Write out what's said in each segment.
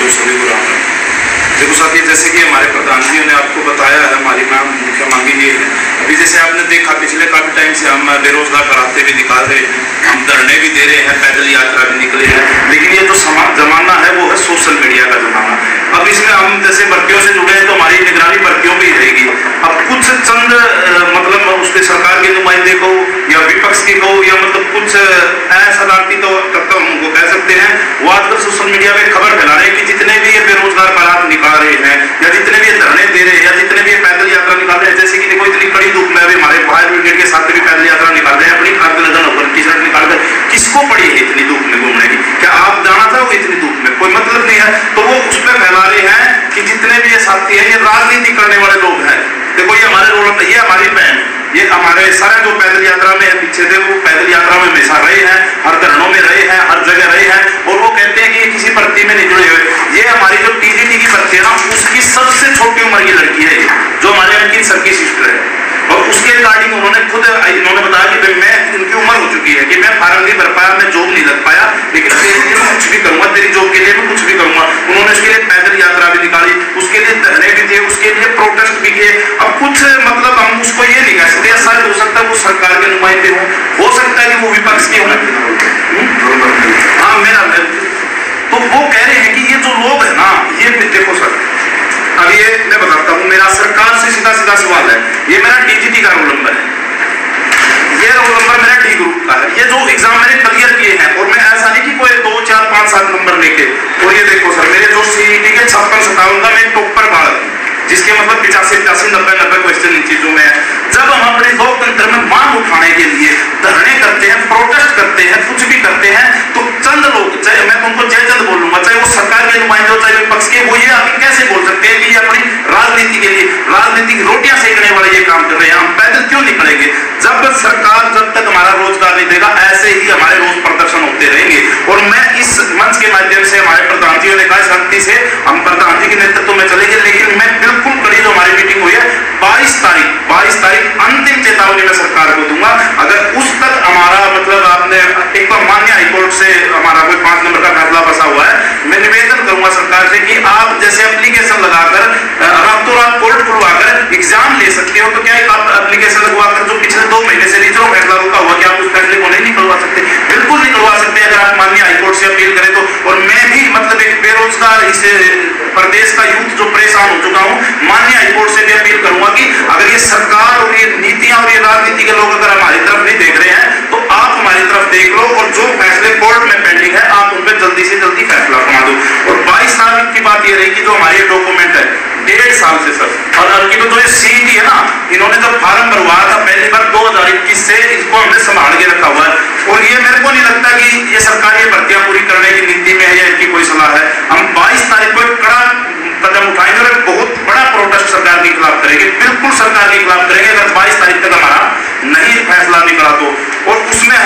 जो सभी को राम। देखो साथी, जैसे कि हमारे प्रधान जी ने आपको बताया है, हमारी मुख्य मांगी ये है। अभी जैसे आपने देखा पिछले काफी टाइम से हम बेरोजगार कराते भी निकाल रहे हैं, हम धरने भी दे रहे हैं, पैदल यात्रा भी निकले हैं, लेकिन ये जो जमाना है वो है सोशल मीडिया का जमाना। अब इसमें हम जैसे भर्तियों से जुड़े हैं तो हमारी निगरानी भर्तियों भी रहेगी। अब कुछ चंद मतलब उसके सरकार के नुमाइंदे को या विपक्ष के को या मतलब कुछ असदारती तो हमको कह सकते हैं, वो आजकल सोशल मीडिया पे खबर फैला रहे हैं कि जितने भी ये बेरोजगार बारात निकाल रहे हैं या जितने भी ये धरने दे रहे हैं या जितने भी ये पैदल यात्रा निकाल रहे हैं, जैसे कि देखो इतनी कड़ी धूप में अभी हमारे फायर ब्रिगेड के साथ भी पैदल यात्रा निकाल रहे हैं, अपनी खाद्य नजर ऊपर टी शर्ट निकाल कर, किसको पड़ी है इतनी धूप में घूमने की? क्या आप जाना था वो इतनी धूप में? कोई मतलब नहीं है। तो वो उस पर फैला रहे हैं कि जितने भी ये साथी हैं ये राजनीति करने वाले लोग हैं। देखो ये हमारे रोड, ये हमारी बहन, ये हमारे सारे जो पैदल यात्रा में पीछे थे वो पैदल यात्रा में हमेशा रहे हैं, हर धरणों में रहे हैं, हर जगह रहे हैं, और वो कहते हैं कि ये किसी भर्ती में नहीं जुड़े हुए। ये हमारी जो टीजीटी की भर्ती है ना, उसकी सबसे छोटी उम्र की लड़की है ये, जो हमारे अंकित सर की सिस्टर है, और उसके रिगार्डिंग उन्होंने खुद बताया कि भाई मैं, इनकी उम्र हो चुकी है कि मैं फार्म नहीं भर पाया, मैं जॉब नहीं लग पाया, लेकिन तेरे लिए मैं कुछ भी करूंगा, तेरी जॉब के लिए मैं कुछ भी करूंगा। उन्होंने उसके लिए पैदल यात्रा भी निकाली, उसके लिए धरने भी थे, उसके लिए प्रोटेस्ट भी किए। अब कुछ मतलब हम उसको ये नहीं कह सकते, ऐसा हो सकता है वो सरकार के नुमाइंदे हो सकता है कि वो विपक्ष के हों। हाँ मेरा, तो वो कह रहे हैं कि ये जो लोग है ना, ये देखो सर, अब ये मैं बताता हूँ, मेरा सरकार से सीधा सीधा सवाल है, ये मेरा डीजीटी का रोल नंबर है, ये रोल नंबर मेरा डी ग्रुप का है, ये जो एग्जाम मैंने क्लियर किए हैं, और मैं ऐसा नहीं कि कोई 2, 4, 5, 7 नंबर लेके, और ये देखो सर मेरे जो सीईटी के 56-57 का मैं टॉपर बाढ़, जिसके मतलब 85, 90 क्वेश्चन इन चीजों में है। जब हम अपने लोकतंत्र में मांग उठाने के लिए धरने करते हैं, प्रोटेस्ट करते हैं, कुछ भी करते हैं, तो चंद लोग, चाहे मैं तुमको जय चंद बोलूंगा, चाहे वो सरकार के नुमाइंदे हो चाहे विपक्ष के, वो ये आगे कैसे बोल सकते हैं कि ये अपनी राजनीति के लिए, राजनीतिक रोटियां सेकने वाले ये काम कर रहे हैं, हम पैदल क्यों निकलेंगे? जब सरकार जब तक हमारा रोजगार नहीं देगा, ऐसे ही हमारे रोज प्रदर्शन होते रहेंगे। और मैं इस मंच के माध्यम से, हमारे प्रधान जी ने कहा शांति से हम प्रधान जी के नेतृत्व में चलेंगे, लेकिन मैं बिल्कुल कड़ी जो हमारी मीटिंग हुई है 22 तारीख अंतिम चेतावनी मैं सरकार को दूंगा। अगर उस तक हमारा मतलब आपने एक बार मान्य हाईकोर्ट से हमारा कोई 5 नंबर का फैसला बसा हुआ है, मैं निवेदन करूंगा सरकार से कि आप जैसे एप्लीकेशन लगाकर रातों रात कोर्ट खुलवाकर एग्जाम ले सकते हो, तो क्या आप एप्लीकेशन लगवाकर जो पिछले 2 महीने से रीजन फैसला रुका हुआ, क्या आप उस फैसले को नहीं निकलवा सकते? बिल्कुल निकलवा सकते हैं, अगर आप माननीय हाईकोर्ट से अपील करें तो। और मैं भी मतलब एक बेरोजगार इस प्रदेश का यूथ जो परेशान हो चुका हूँ, माननीय हाईकोर्ट से भी अपील करूंगा कि अगर ये सरकार और ये नीतियां और ये राजनीति के लोग अगर हमारी तरफ नहीं देख रहे हैं, तो आप हमारी तरफ देख लो, और जो फैसले कोर्ट में पेंडिंग है आप उन पर जल्दी से जल्दी फैसला सुना दो। और 22 तारीख की बात ये रही कि जो हमारे डॉक्यूमेंट है 1.5 साल से सर, और अंकित तो ये सीईटी है ना, इन्होंने जब फार्म भरवाया था पहली बार 2021 से, इसको हमने संभाल के रखा हुआ है, और ये मेरे को नहीं लगता कि ये सरकार ये भर्तियां पूरी करने की नीति में है या इनकी कोई सलाह है। हम 22 तारीख को कड़ा कदम उठाएंगे और बहुत बड़ा प्रोटेस्ट सरकार के खिलाफ करेंगे, बिल्कुल सरकार के खिलाफ करेंगे, अगर 22 तारीख तक हमारा नहीं फैसला निकला तो। और उसमें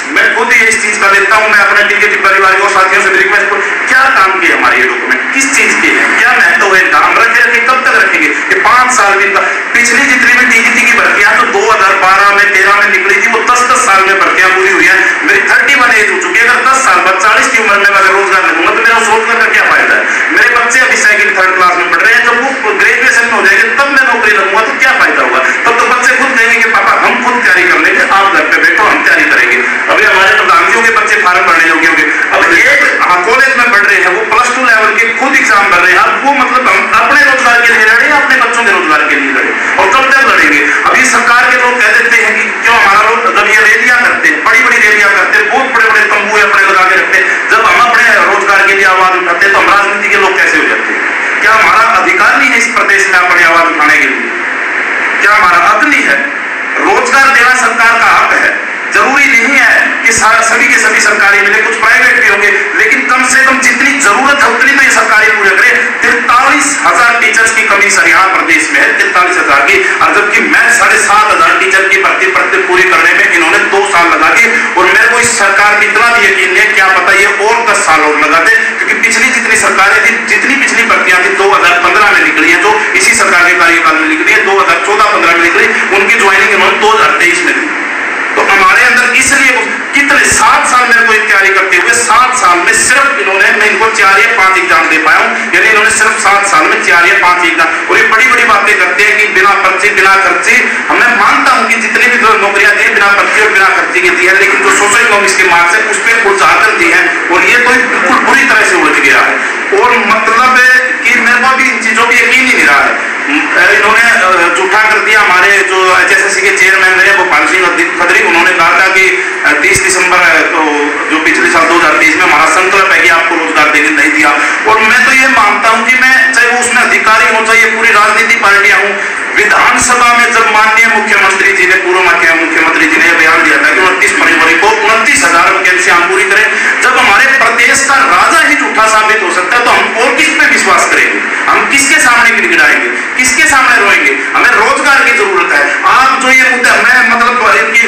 मैं खुद ही इस चीज का देता हूं, मैं अपने टीजीटी परिवार और साथियों से रिक्वेस्ट करूं, क्या काम किए हमारे ये डॉक्यूमेंट, किस चीज के हैं, क्या महत्व है इनका, हम रखेंगे कब तक रखेंगे? ये 5 साल की पिछली जितनी भी टीजीटी की भर्तियां तो 2012 में 13 में निकली थी, वो 10-10 साल में भर्तियां पूरी हुई है। मेरी 31 एज हो चुकी है, अगर 10 साल बाद 40 की उम्र में मैं रोजगार लगूंगा तो मेरा रोजगार का क्या फायदा है? मेरे बच्चे अभी 2nd 3rd क्लास में पढ़ रहे हैं, जब वो ग्रेजुएशन में हो जाएंगे तब मैं नौकरी लगूंगा तो क्या फायदा होगा? तब तो बच्चे खुद कहेंगे कि पापा हम खुद तैयारी कर लेंगे, आप घर पे बैठो हम तैयारी करेंगे। अभी हमारे प्रधानजियों के बच्चे फार्म भरने योग्य होंगे, अब एक कॉलेज में पढ़ रहे हैं, वो +2 लेवल के खुद एग्जाम भर रहे हैं, अब वो मतलब हम अपने रोजगार के लिए लड़े, अपने बच्चों के रोजगार के लिए लड़े, और कब तक लड़ेंगे? अभी सरकार के लोग कह देते हैं कि क्यों हमारा लोग, जब ये रैलियां करते हैं, बड़ी बड़ी रैलियां करते हैं, बहुत बड़े बड़े तंबू अपने लगा के रखते हैं, जब हम अपने रोजगार के सिर्फ 7 साल में 4 या 5 एग्जाम, और ये बड़ी बड़ी बातें करते हैं कि बिना पर्ची बिना खर्ची। मैं मानता हूं कि जितनी भी नौकरियां दी बिना पर्ची और बिना खर्ची की दी है, लेकिन जो सोशल इकोनॉमिक्स के मार्क्स है उस पर उलझाकर दी है, और ये तो बिल्कुल बुरी तरह से उलझ गया है। और मतलब कि मेरे को भी इन चीजों पर यकीन ही नहीं रहा है। इन्होंने झूठा कर दिया। हमारे जो HSSC के चेयरमैन रहे गोपाल सिंह खत्री, उन्होंने कहा था कि 30 दिसंबर तो जो पिछले साल 2023 में हमारा संकल्प है कि आपको रोजगार देने नहीं दिया। और मैं तो ये मानता हूं कि मैं चाहे वो उसमें अधिकारी हो चाहे पूरी राजनीतिक पार्टियां हूं, विधानसभा में जब माननीय मुख्यमंत्री जी ने पूर्व मुख्यमंत्री जी ने बयान दिया था कि 29 फरवरी को 29,000 वैकेंसी हम पूरी करें, जब हमारे प्रदेश का राजा ही झूठा साबित हो सकता है तो हम और किस पे विश्वास करेंगे? हम किसके सामने गिड़गिड़ाएंगे? किसके सामने रोएंगे? हमें रोजगार की जरूरत है। आप जो ये मुद्दा, मैं मतलब इनकी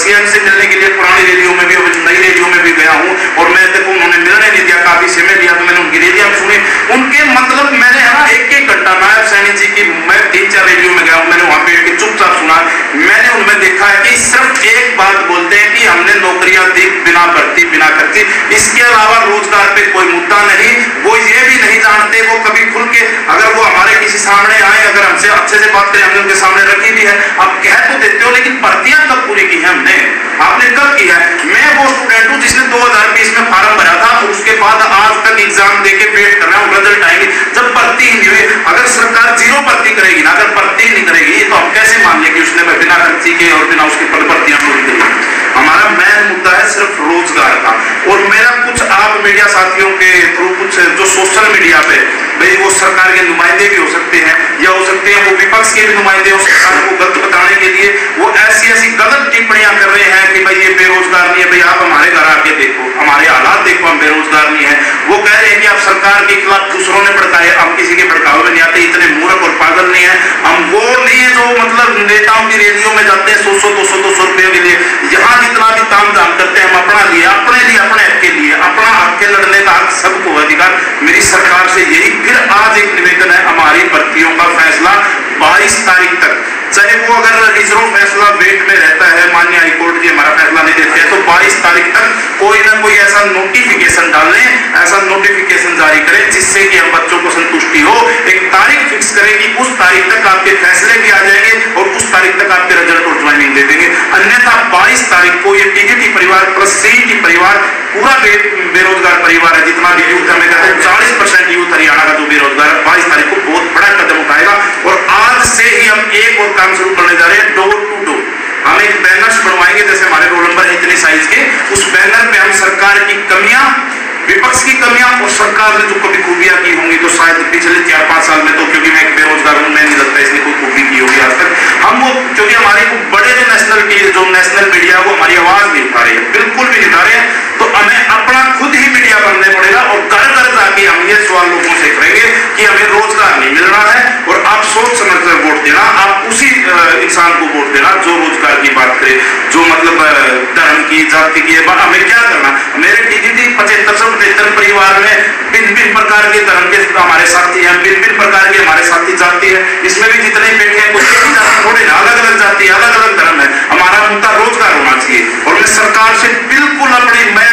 CM से मिलने के लिए पुरानी रैलियों में भी और नई रैलियों में भी गया हूँ, और मैं देखो उन्होंने मिलने नहीं दिया, काफी समय लिया, तो मैंने उनकी रैलियां सुनी। उनके मतलब मैंने है ना एक घंटा नायब सैनी जी की, मैं 3-4 रैलियों में गया हूँ, मैंने वहां पे चुपचाप सुना। मैंने उनमें देखा है कि सिर्फ एक बात बोलते हैं कि हमने नौकरियां दी बिना भर्ती बिना खर्ची, इसके अलावा रोजगार पे कोई मुद्दा नहीं। वो ये भी नहीं जानते, वो कभी खुल के अगर वो हमारे किसी सामने आए, अगर हमसे अच्छे से बात करें, हमने उनके सामने रखी भी है, आप कह तो देते हो, लेकिन भर्तियां कब पूरी की है हमने? आपने कब की है? मैं वो स्टूडेंट हूं जिसने 2020 में फॉर्म भरा था, और उसके बाद आज तक एग्जाम देके वेट कर रहा हूं, रिजल्ट आएंगे, जब भर्ती ही नहीं हुई। अगर सरकार 0 भर्ती करेगी ना, अगर भर्ती नहीं करेगी तो हम कैसे मान लें कि उसने बिना खर्ची के और बिना उसके भर्तियां पूरी करी? हमारा मेन मुद्दा है सिर्फ रोजगार का। और मेरा कुछ आप मीडिया साथियों के थ्रू कुछ जो सोशल मीडिया पे, भाई वो सरकार के नुमाइंदे भी हो सकते हैं, या हो सकते हैं वो विपक्ष के भी नुमाइंदे हो, सरकार को गलत बताने के लिए वो ऐसी गलत टिप्पणियां कर रहे हैं कि भाई ये बेरोजगार नहीं है, भाई आप हमारे घर आके देखो, हमारे हालात देखो, हम बेरोजगार नहीं है। वो कह रहे हैं कि आप सरकार के खिलाफ दूसरों ने भड़काए, हम किसी के भड़कावे में नहीं आते, इतने मूर्ख और पागल नहीं है हम। वो नहीं है जो मतलब नेताओं की रैलियों में जाते हैं 100-200 रुपये के लिए, यहाँ जितना भी काम धाम करते हैं हम अपने लिए अपने हक के लिए, अपना हक के लड़ने का हक सबको अधिकार। मेरी सरकार से यही फिर आज एक निवेदन है, हमारी भर्तियों का फैसला 22 तारीख तक, चाहे वो अगर रिजर्व फैसला वेट में रहता है, माननीय हाईकोर्ट जी हमारा फैसला नहीं देते हैं, तो 22 तारीख तक कोई ना कोई ऐसा नोटिफिकेशन डालें, ऐसा नोटिफिकेशन जारी करें जिससे कि हम बच्चों को संतुष्टि हो। एक तारीख फिक्स करें कि उस तारीख तक आपके फैसले भी आ जाएंगे और उस तारीख तक आपके रिजल्ट और ज्वाइनिंग दे देंगे। अन्यथा 22 तारीख को ये TGT परिवार प्लस CET परिवार, पूरा बेरोजगार परिवार है, जितना भी यूथ है, मैं कहता हूँ 40% यूथ हरियाणा का जो बेरोजगार है, 22 तारीख को बहुत बड़ा कदम उठाएगा। और आज से ही हम एक और काम शुरू करने जा रहे हैं, डोर टू डोर। हम एक बैनर्स बनवाएंगे, जैसे हमारे रोल नंबर है इतने साइज के, उस बैनर पे हम सरकार की कमियां, विपक्ष की कमियां और सरकार ने जो कभी खूबियां की होंगी, तो शायद पिछले 4-5 साल में, तो क्योंकि मैं एक बेरोजगार हूं, मैं नहीं लगता इसने कोई खूबी की होगी आज तक। हम वो, क्योंकि हमारे को बड़े जो नेशनल मीडिया वो हमारी आवाज नहीं उठा रही है, बिल्कुल भी नहीं उठा रहे हैं, तो हमें अपना खुद ही मीडिया बनने पड़ेगा। और घर घर जाके हम ये सवाल लोगों से करेंगे कि हमें रोजगार नहीं मिल रहा है, और आप सोच समझ कर वोट देना, आप उसी इंसान को वोट देना जो रोजगार की बात करे, जो मतलब धर्म की, जाति की बात। हमें क्या करना? मेरे TGT 75 परिवार में भिन्न प्रकार के धर्म के हमारे साथी हैं, भिन्न प्रकार के हमारे साथी जाति है, इसमें भी जितने बैठे हैं कुछ थोड़े ना, अलग अलग जाति, अलग अलग धर्म है। हमारा मुद्दा रोजगार होना चाहिए, और मैं सरकार से बिल्कुल अपनी, मैं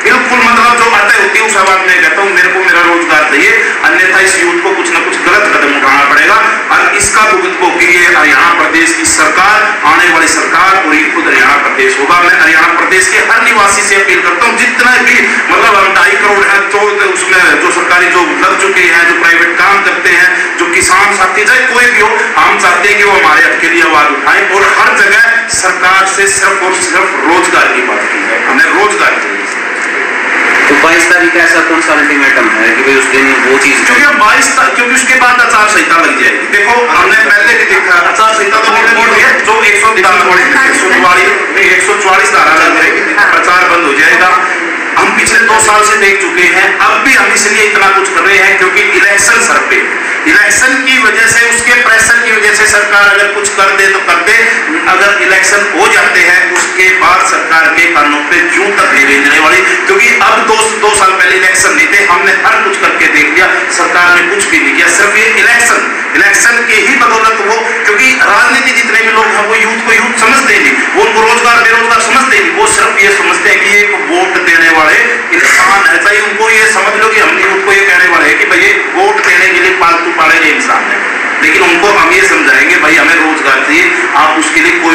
बिल्कुल मतलब जो अतः होती है उस आवाज में कहता हूँ, मेरे को मेरा रोजगार चाहिए, अन्यथा इस यूथ को कुछ ना कुछ गलत कदम उठाना पड़ेगा। और इसका भुगत भोगी हरियाणा प्रदेश की सरकार, आने वाली सरकार, और ये खुद हरियाणा प्रदेश होगा। मैं हरियाणा प्रदेश के हर निवासी से अपील करता हूँ, जितना भी मतलब 2.5 करोड़ है, तो उसमें जो सरकारी जो लग चुके हैं, जो प्राइवेट काम करते हैं, जो किसान साथी, चाहे कोई भी हो, हम चाहते हैं कि वो हमारे हक के लिए आवाज उठाएं, और हर जगह सरकार से सिर्फ और सिर्फ रोजगार की बात की जाए, हमें रोजगार चाहिए। तो 22 तारीख ऐसा कौन सा अल्टीमेटम है कि भाई उस दिन वो चीज, क्योंकि 22 क्योंकि उसके बाद आचार संहिता लग जाएगी। देखो हमने पहले भी देखा, आचार संहिता तो जो 144 धारा लग जाएगी, प्रचार बंद हो जाएगा। हम पिछले 2 साल से देख चुके हैं, अब भी हम इसलिए इतना कुछ कर रहे हैं क्योंकि इलेक्शन सर पे, इलेक्शन की वजह से, उसके प्रेशर की वजह से सरकार अगर कुछ कर दे तो कर दे, अगर इलेक्शन हो जाते हैं उसके बाद सरकार के कानों पे जूं तक नहीं रेंगने वाली। क्योंकि अब 2 साल पहले इलेक्शन नहीं थे, हमने हर कुछ करके देख लिया, सरकार ने कुछ भी नहीं किया। सिर्फ ये इलेक्शन के ही बदौलत वो, क्योंकि राजनीति जितने भी लोग हैं वो यूथ को यूथ समझते नहीं, वो उनको रोजगार बेरोजगार समझते नहीं, वो सिर्फ ये समझते हैं कि एक वोट देने वाले इंसान है। चाहे उनको ये समझ लो कि हम यूथ को ये कहने वाले हैं कि भाई वो लेकिन उनको हम ये समझाएंगे भाई हमें रोजगार चाहिए, आप उसके लिए कोई